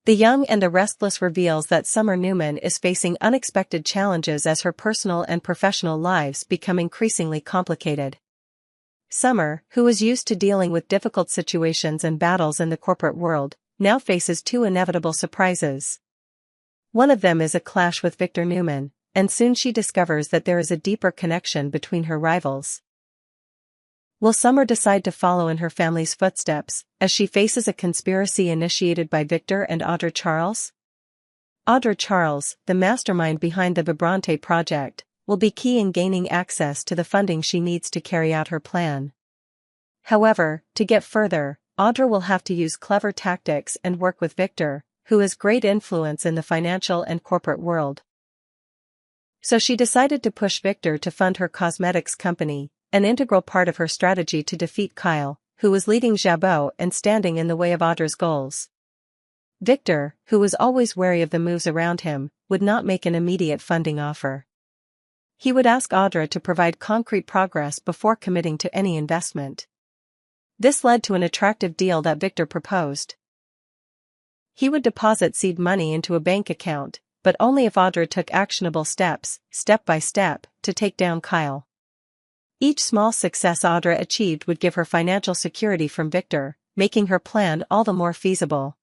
The Young and the Restless reveals that Summer Newman is facing unexpected challenges as her personal and professional lives become increasingly complicated. Summer, who is used to dealing with difficult situations and battles in the corporate world, now faces two inevitable surprises. One of them is a clash with Victor Newman, and soon she discovers that there is a deeper connection between her rivals. Will Summer decide to follow in her family's footsteps, as she faces a conspiracy initiated by Victor and Audra Charles? Audra Charles, the mastermind behind the Vibrante project, will be key in gaining access to the funding she needs to carry out her plan. However, to get further, Audra will have to use clever tactics and work with Victor, who has great influence in the financial and corporate world. So she decided to push Victor to fund her cosmetics company, an integral part of her strategy to defeat Kyle, who was leading Jabot and standing in the way of Audra's goals. Victor, who was always wary of the moves around him, would not make an immediate funding offer. He would ask Audra to provide concrete progress before committing to any investment. This led to an attractive deal that Victor proposed. He would deposit seed money into a bank account, but only if Audra took actionable steps, step by step, to take down Kyle. Each small success Audra achieved would give her financial security from Victor, making her plan all the more feasible.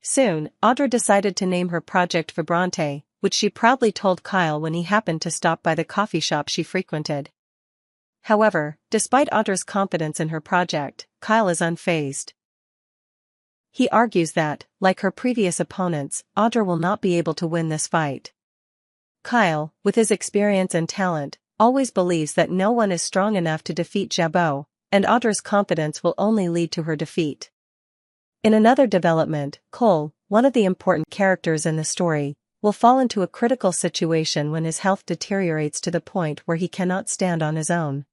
Soon, Audra decided to name her project Vibrante, which she proudly told Kyle when he happened to stop by the coffee shop she frequented. However, despite Audra's confidence in her project, Kyle is unfazed. He argues that, like her previous opponents, Audra will not be able to win this fight. Kyle, with his experience and talent, always believes that no one is strong enough to defeat Jabot, and Audra's confidence will only lead to her defeat. In another development, Cole, one of the important characters in the story, will fall into a critical situation when his health deteriorates to the point where he cannot stand on his own.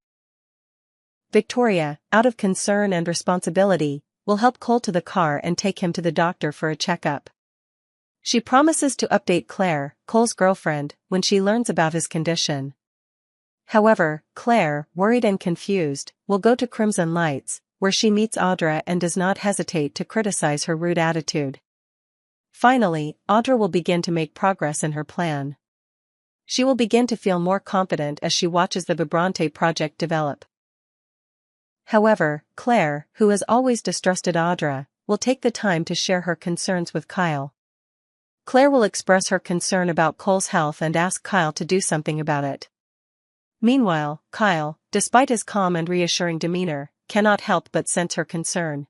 Victoria, out of concern and responsibility, will help Cole to the car and take him to the doctor for a checkup. She promises to update Claire, Cole's girlfriend, when she learns about his condition. However, Claire, worried and confused, will go to Crimson Lights, where she meets Audra and does not hesitate to criticize her rude attitude. Finally, Audra will begin to make progress in her plan. She will begin to feel more confident as she watches the Vibrante project develop. However, Claire, who has always distrusted Audra, will take the time to share her concerns with Kyle. Claire will express her concern about Cole's health and ask Kyle to do something about it. Meanwhile, Kyle, despite his calm and reassuring demeanor, cannot help but sense her concern.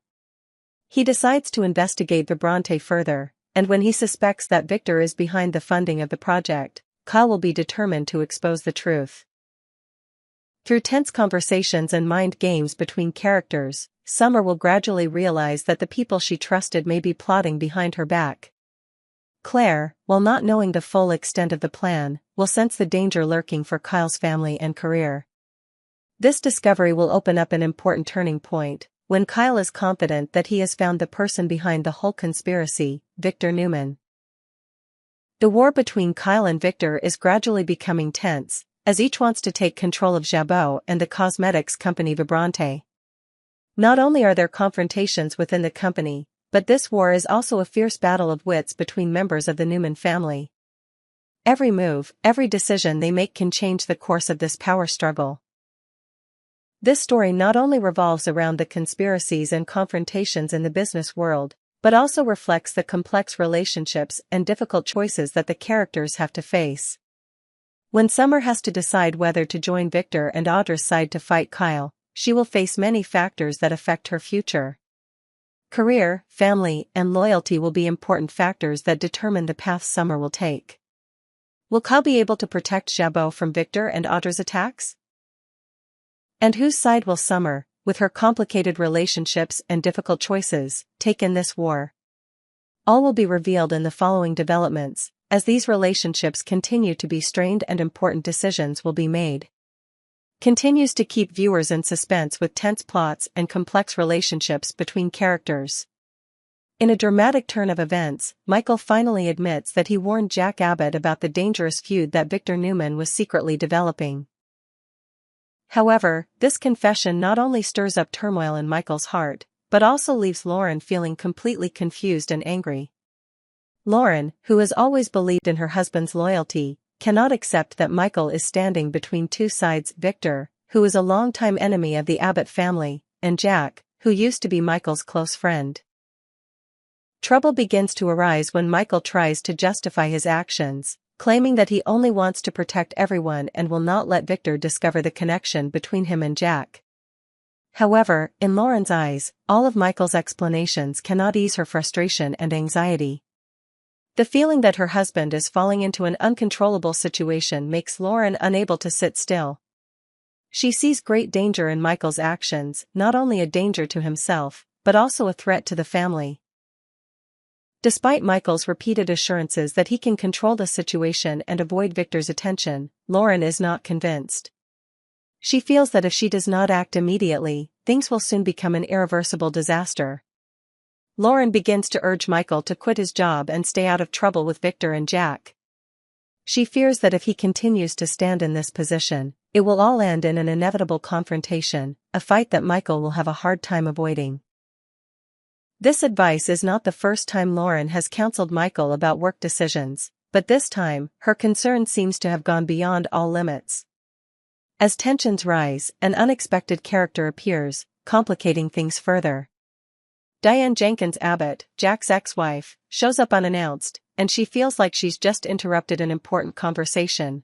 He decides to investigate Vibrante further, and when he suspects that Victor is behind the funding of the project, Kyle will be determined to expose the truth. Through tense conversations and mind games between characters, Summer will gradually realize that the people she trusted may be plotting behind her back. Claire, while not knowing the full extent of the plan, will sense the danger lurking for Kyle's family and career. This discovery will open up an important turning point, when Kyle is confident that he has found the person behind the whole conspiracy, Victor Newman. The war between Kyle and Victor is gradually becoming tense, as each wants to take control of Jabot and the cosmetics company Vibrante. Not only are there confrontations within the company, but this war is also a fierce battle of wits between members of the Newman family. Every move, every decision they make can change the course of this power struggle. This story not only revolves around the conspiracies and confrontations in the business world, but also reflects the complex relationships and difficult choices that the characters have to face. When Summer has to decide whether to join Victor and Audra's side to fight Kyle, she will face many factors that affect her future. Career, family, and loyalty will be important factors that determine the path Summer will take. Will Kyle be able to protect Jabot from Victor and Audra's attacks? And whose side will Summer, with her complicated relationships and difficult choices, take in this war? All will be revealed in the following developments, as these relationships continue to be strained and important decisions will be made. Continues to keep viewers in suspense with tense plots and complex relationships between characters. In a dramatic turn of events, Michael finally admits that he warned Jack Abbott about the dangerous feud that Victor Newman was secretly developing. However, this confession not only stirs up turmoil in Michael's heart, but also leaves Lauren feeling completely confused and angry. Lauren, who has always believed in her husband's loyalty, cannot accept that Michael is standing between two sides: Victor, who is a longtime enemy of the Abbott family, and Jack, who used to be Michael's close friend. Trouble begins to arise when Michael tries to justify his actions, claiming that he only wants to protect everyone and will not let Victor discover the connection between him and Jack. However, in Lauren's eyes, all of Michael's explanations cannot ease her frustration and anxiety. The feeling that her husband is falling into an uncontrollable situation makes Lauren unable to sit still. She sees great danger in Michael's actions, not only a danger to himself, but also a threat to the family. Despite Michael's repeated assurances that he can control the situation and avoid Victor's attention, Lauren is not convinced. She feels that if she does not act immediately, things will soon become an irreversible disaster. Lauren begins to urge Michael to quit his job and stay out of trouble with Victor and Jack. She fears that if he continues to stand in this position, it will all end in an inevitable confrontation, a fight that Michael will have a hard time avoiding. This advice is not the first time Lauren has counseled Michael about work decisions, but this time, her concern seems to have gone beyond all limits. As tensions rise, an unexpected character appears, complicating things further. Diane Jenkins Abbott, Jack's ex-wife, shows up unannounced, and she feels like she's just interrupted an important conversation.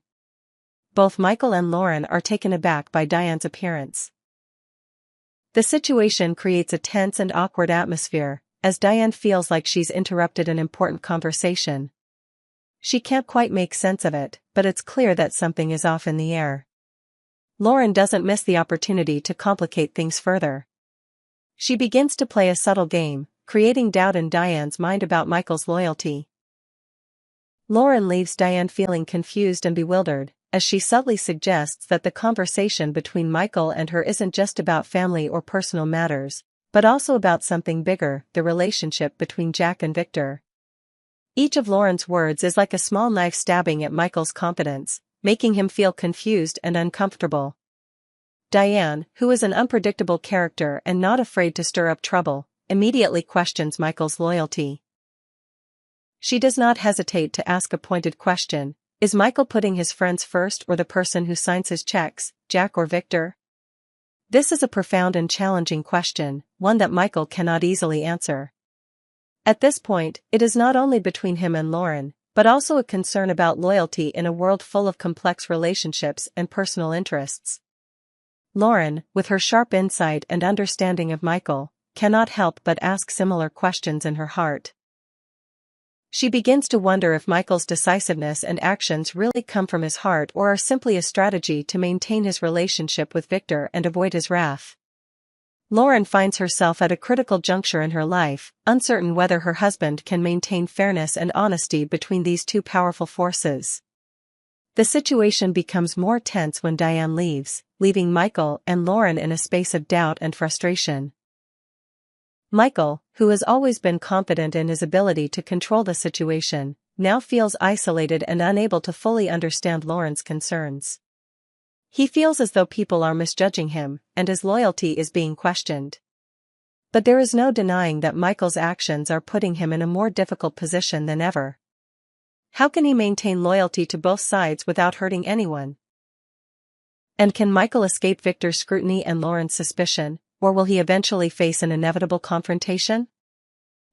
Both Michael and Lauren are taken aback by Diane's appearance. The situation creates a tense and awkward atmosphere, as Diane feels like she's interrupted an important conversation. She can't quite make sense of it, but it's clear that something is off in the air. Lauren doesn't miss the opportunity to complicate things further. She begins to play a subtle game, creating doubt in Diane's mind about Michael's loyalty. Lauren leaves Diane feeling confused and bewildered, as she subtly suggests that the conversation between Michael and her isn't just about family or personal matters, but also about something bigger: the relationship between Jack and Victor. Each of Lauren's words is like a small knife stabbing at Michael's confidence, making him feel confused and uncomfortable. Diane, who is an unpredictable character and not afraid to stir up trouble, immediately questions Michael's loyalty. She does not hesitate to ask a pointed question: is Michael putting his friends first or the person who signs his checks, Jack or Victor? This is a profound and challenging question, one that Michael cannot easily answer. At this point, it is not only between him and Lauren, but also a concern about loyalty in a world full of complex relationships and personal interests. Lauren, with her sharp insight and understanding of Michael, cannot help but ask similar questions in her heart. She begins to wonder if Michael's decisiveness and actions really come from his heart or are simply a strategy to maintain his relationship with Victor and avoid his wrath. Lauren finds herself at a critical juncture in her life, uncertain whether her husband can maintain fairness and honesty between these two powerful forces. The situation becomes more tense when Diane leaves, leaving Michael and Lauren in a space of doubt and frustration. Michael, who has always been confident in his ability to control the situation, now feels isolated and unable to fully understand Lauren's concerns. He feels as though people are misjudging him, and his loyalty is being questioned. But there is no denying that Michael's actions are putting him in a more difficult position than ever. How can he maintain loyalty to both sides without hurting anyone? And can Michael escape Victor's scrutiny and Lauren's suspicion, or will he eventually face an inevitable confrontation?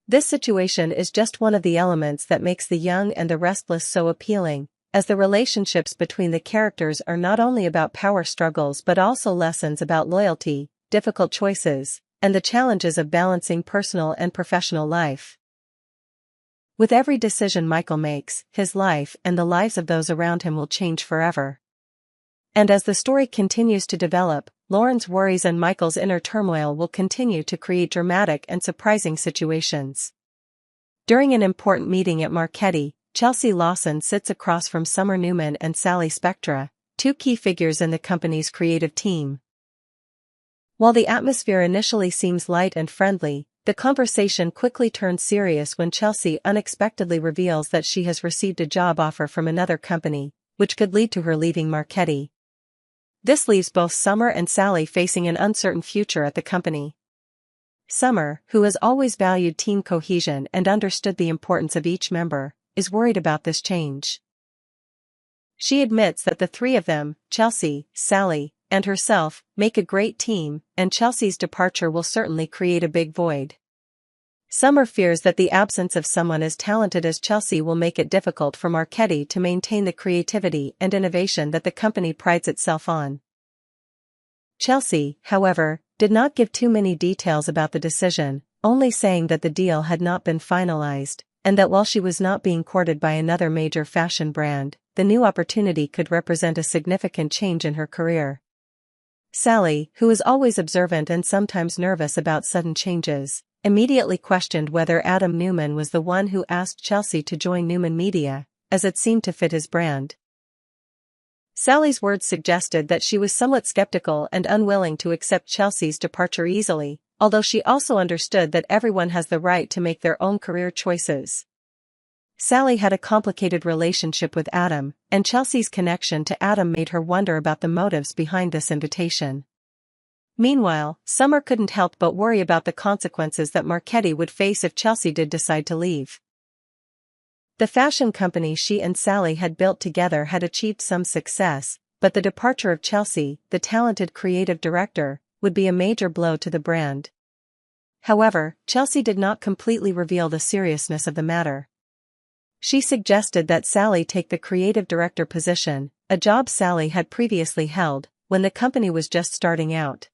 This situation is just one of the elements that makes The Young and the Restless so appealing, as the relationships between the characters are not only about power struggles but also lessons about loyalty, difficult choices, and the challenges of balancing personal and professional life. With every decision Michael makes, his life and the lives of those around him will change forever. And as the story continues to develop, Lauren's worries and Michael's inner turmoil will continue to create dramatic and surprising situations. During an important meeting at Marchetti, Chelsea Lawson sits across from Summer Newman and Sally Spectra, two key figures in the company's creative team. While the atmosphere initially seems light and friendly, the conversation quickly turns serious when Chelsea unexpectedly reveals that she has received a job offer from another company, which could lead to her leaving Marchetti. This leaves both Summer and Sally facing an uncertain future at the company. Summer, who has always valued team cohesion and understood the importance of each member, is worried about this change. She admits that the three of them, Chelsea, Sally, and herself, make a great team, and Chelsea's departure will certainly create a big void. Summer fears that the absence of someone as talented as Chelsea will make it difficult for Marchetti to maintain the creativity and innovation that the company prides itself on. Chelsea, however, did not give too many details about the decision, only saying that the deal had not been finalized, and that while she was not being courted by another major fashion brand, the new opportunity could represent a significant change in her career. Sally, who is always observant and sometimes nervous about sudden changes, immediately questioned whether Adam Newman was the one who asked Chelsea to join Newman Media, as it seemed to fit his brand. Sally's words suggested that she was somewhat skeptical and unwilling to accept Chelsea's departure easily, although she also understood that everyone has the right to make their own career choices. Sally had a complicated relationship with Adam, and Chelsea's connection to Adam made her wonder about the motives behind this invitation. Meanwhile, Summer couldn't help but worry about the consequences that Marchetti would face if Chelsea did decide to leave. The fashion company she and Sally had built together had achieved some success, but the departure of Chelsea, the talented creative director, would be a major blow to the brand. However, Chelsea did not completely reveal the seriousness of the matter. She suggested that Sally take the creative director position, a job Sally had previously held, when the company was just starting out.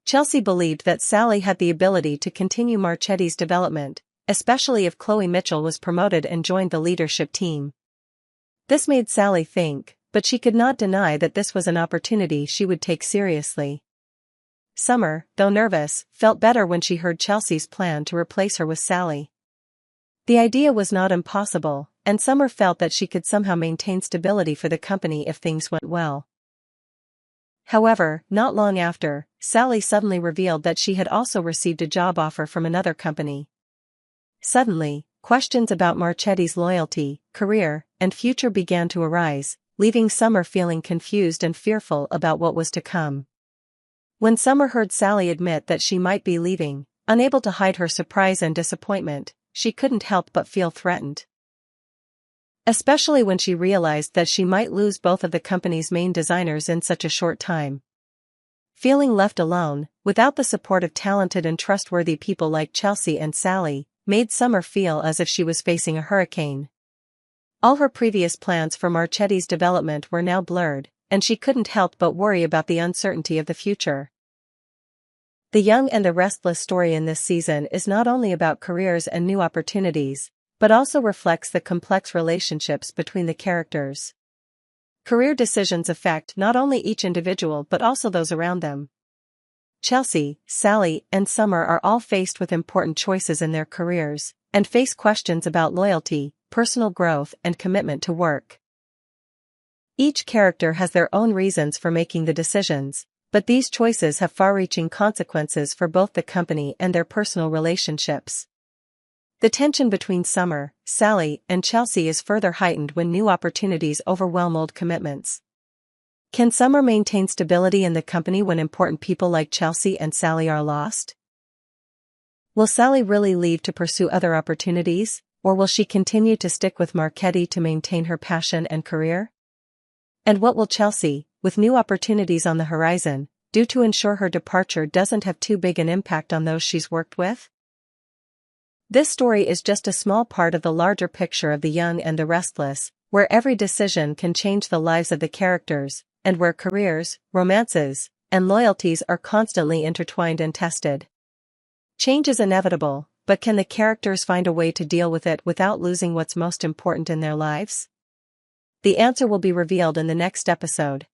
Chelsea believed that Sally had the ability to continue Marchetti's development, especially if Chloe Mitchell was promoted and joined the leadership team. This made Sally think, but she could not deny that this was an opportunity she would take seriously. Summer, though nervous, felt better when she heard Chelsea's plan to replace her with Sally. The idea was not impossible, and Summer felt that she could somehow maintain stability for the company if things went well. However, not long after, Sally suddenly revealed that she had also received a job offer from another company. Suddenly, questions about Marchetti's loyalty, career, and future began to arise, leaving Summer feeling confused and fearful about what was to come. When Summer heard Sally admit that she might be leaving, unable to hide her surprise and disappointment, she couldn't help but feel threatened. Especially when she realized that she might lose both of the company's main designers in such a short time. Feeling left alone, without the support of talented and trustworthy people like Chelsea and Sally, made Summer feel as if she was facing a hurricane. All her previous plans for Marchetti's development were now blurred, and she couldn't help but worry about the uncertainty of the future. The Young and the Restless story in this season is not only about careers and new opportunities, but also reflects the complex relationships between the characters. Career decisions affect not only each individual but also those around them. Chelsea, Sally, and Summer are all faced with important choices in their careers, and face questions about loyalty, personal growth, and commitment to work. Each character has their own reasons for making the decisions, but these choices have far-reaching consequences for both the company and their personal relationships. The tension between Summer, Sally, and Chelsea is further heightened when new opportunities overwhelm old commitments. Can Summer maintain stability in the company when important people like Chelsea and Sally are lost? Will Sally really leave to pursue other opportunities, or will she continue to stick with Marchetti to maintain her passion and career? And what will Chelsea, with new opportunities on the horizon, do to ensure her departure doesn't have too big an impact on those she's worked with? This story is just a small part of the larger picture of The Young and the Restless, where every decision can change the lives of the characters, and where careers, romances, and loyalties are constantly intertwined and tested. Change is inevitable, but can the characters find a way to deal with it without losing what's most important in their lives? The answer will be revealed in the next episode.